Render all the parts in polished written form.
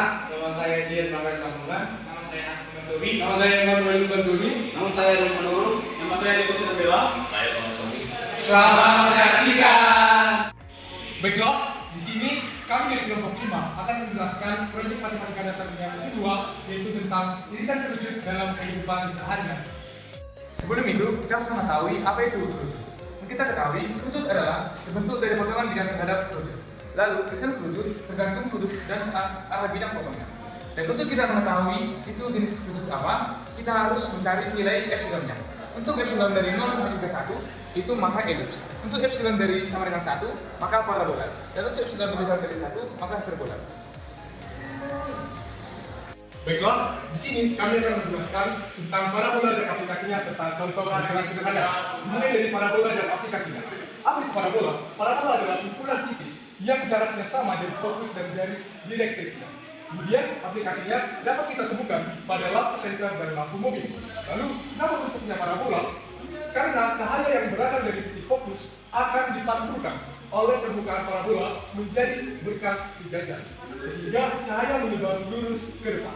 nama saya Dian Ramadan Tambulan. Nama saya Aksum Banturi. Nama saya Emanuel Banturi. Nama saya Rul Menurun. Nama saya Yesus Bella. Saya Thomas Somi. Selamat menyaksikan. Baiklah, di sini kami dari kelompok 5 akan menjelaskan proyek matematika dasar yang kedua, yaitu tentang irisan kerucut dalam kehidupan sehari-hari. Sebelum itu, kita harus mengetahui apa itu kerucut. Kita ketahui, kerucut adalah terbentuk dari potongan bidang terhadap kerucut. Lalu, irisan kerucut tergantung sudut dan arah bidang potongnya. Dan untuk kita mengetahui itu jenis kerucut apa, kita harus mencari nilai epsilonnya. Untuk epsilon dari 0 sampai 1, itu maka elips. Untuk epsilon dari sama dengan 1, maka parabola. Dan untuk epsilon lebih besar dari 1, maka hiperbola. Baiklah, di sini kami akan menjelaskan tentang parabola dan aplikasinya serta contoh dengan sederhana. Mulai dari parabola dan aplikasinya. Apa itu parabola? Parabola adalah kumpulan titik yang jaraknya sama dari fokus dan garis direktrixnya. Kemudian aplikasinya dapat kita temukan pada lampu senter dan lampu mobil. Lalu, kenapa bentuknya parabola? Karena cahaya yang berasal dari titik fokus akan dipantulkan oleh permukaan parabola menjadi berkas sejajar, sehingga cahaya menyebar lurus ke depan.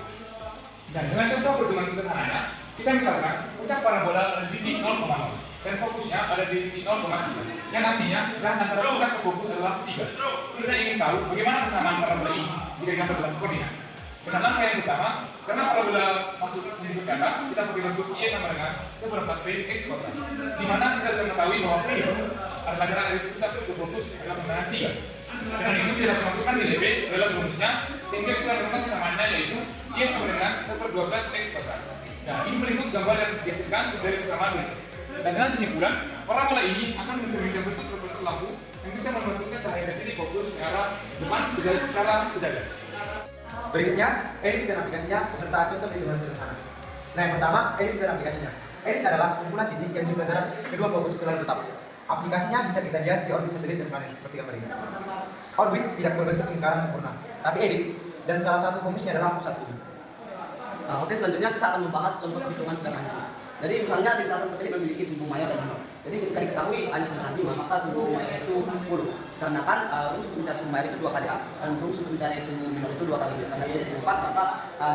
Dan dengan contoh perhitungan sederhananya, kita misalkan puncak parabola ada di titik 0,0 dan fokusnya ada di titik 0,3, yang artinya jarak antara puncak ke fokus adalah 3. Kita ingin tahu bagaimana kesamaan parabola ini jika digambar dalam koordinat. Pertama yang pertama, karena parabola masuk menyebut ke atas, kita pakai bentuk Y sama dengan 1/4 Px kuadrat. Di mana kita sudah mengetahui bahwa P itu adalah jarak dari puncak ke fokus adalah sama dengan 3. Dengan itu kita masukkan nilai B adalah rumusnya, sehingga kita menemukan kesamaannya yaitu Y sama dengan 1/12 X kuadrat. Nah, ini berikut gambar yang dihasilkan dari kesamaan berikut. Dan dengan kesimpulan, parabola ini akan mencerminkan bentuk lampu yang bisa membentukkan cahaya dari titik fokus ke arah depan secara sejajar. Berikutnya, elips dan aplikasinya beserta contoh perhitungan sederhana. Nah, yang pertama, elips dan aplikasinya. Elips adalah kumpulan titik yang jumlah jarak kedua fokus selalu tetap. Aplikasinya bisa kita lihat di orbit satelit dan planet seperti gambar ini. Orbit tidak berbentuk lingkaran sempurna, tapi elips dan salah satu fokusnya adalah pusat bumi. Oke, selanjutnya kita akan membahas contoh perhitungan sederhana. Jadi misalnya lintasan satelit memiliki sumbu mayor dan minor. Jadi ketika diketahui hanya sebelah 5, maka sumbu mayor itu 10. Karena kan rumus untuk mencari sumbu mayor itu 2 kali A dan rumus untuk mencari sumbu minor itu 2 kali B. Karena dia di 4, maka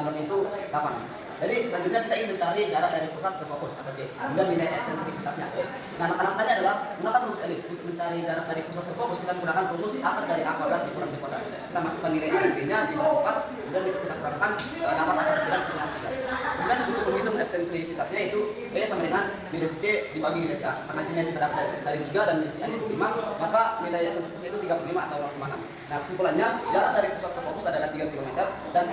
minornya itu 8. Jadi selanjutnya kita ingin mencari jarak dari pusat ke fokus atau C. Kemudian nilai eksentrisitasnya. Nah, anak-anaknya adalah gunakan rumus elips untuk mencari jarak dari pusat ke fokus. Kita menggunakan rumus akar dari A kuadrat dikurang B kuadrat. Kita masukkan nilai A dan B-nya di bawah 4, kemudian kita kurangkan dapat angka 9 setengah 3. Kemudian untuk menghitung eksentrisitasnya itu B sama dengan nilai C dibagi nilai C A. Karena C-nya kita dapat dari 3 dan nilai C A-nya 5, maka nilai eksentrisitasnya itu 35 atau 0,6. Nah, kesimpulannya jarak dari pusat ke fokus adalah 3 km dan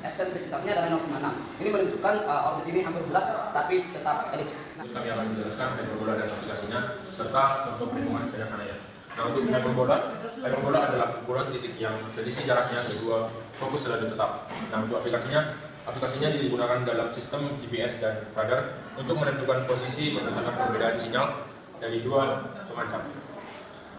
eksentrisitasnya adalah 0,6. Ini menunjukkan orbit ini hampir bulat tapi tetap elips. Terus kami akan menjelaskan hyperbola dan aplikasinya serta contoh perhitungan sederhananya. Nah, untuk hyperbola adalah ukuran titik yang selisih jaraknya kedua fokus selalu tetap. Nah, untuk aplikasinya digunakan dalam sistem GPS dan radar untuk menentukan posisi berdasarkan perbedaan sinyal dari dua semacam.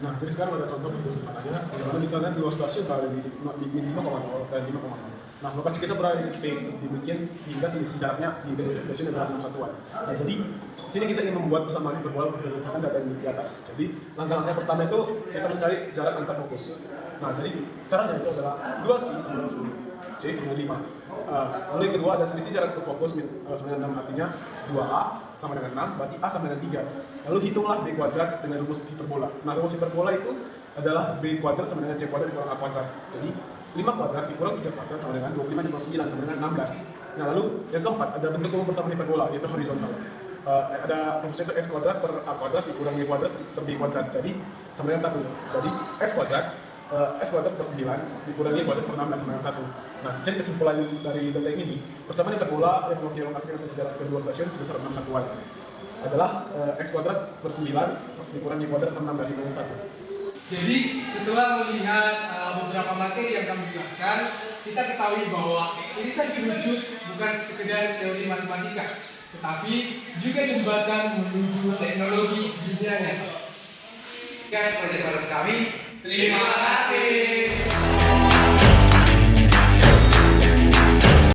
Nah, jadi sekarang ada contoh bentuk sederhananya, di mana misalnya dua stasiun berada di 5,0 dan 5,0. Nah, lokasi kita berada di P demikian sehingga selisih jaraknya di kedua stasiun adalah 6 satuan. Nah, jadi sini kita ingin membuat persamaan hiperbola berdasarkan data yang di atas. Jadi langkah-langkah pertama itu kita mencari jarak antar fokus. Nah, jadi caranya itu adalah 2C sama dengan 10, C sama dengan 5. Lalu yang kedua ada selisih jarak ke fokus sama dengan 6, artinya 2A sama dengan 6, berarti A sama dengan 3. Lalu hitunglah B kuadrat dengan rumus hiperbola. Nah, rumus hiperbola itu adalah B kuadrat sama dengan C kuadrat dikurang A kuadrat. Jadi 5 kuadrat dikurang 3 kuadrat sama dengan 25 dikurang 9 sama dengan 16. Nah, lalu yang keempat ada bentuk umum persamaan hiperbola yaitu horizontal. Ada rumusnya itu X kuadrat per A kuadrat dikurang Y kuadrat per B kuadrat. Jadi sama dengan 1. Jadi X kuadrat per 9 dikurang Y kuadrat per 16 sama dengan 1. Nah, jadi kesimpulan dari data ini, persamaan hiperbola yang mewakili lokasi sejarah kedua stasiun sebesar 6 satuan adalah X kuadrat per 9 dikurang Y kuadrat per 16 sama dengan 1. Jadi setelah melihat beberapa materi yang kami jelaskan, kita ketahui bahwa irisan kerucut bukan sekedar teori matematika, tetapi juga jembatan menuju teknologi dunia nyata. Sekian proyek baru kami. Terima kasih.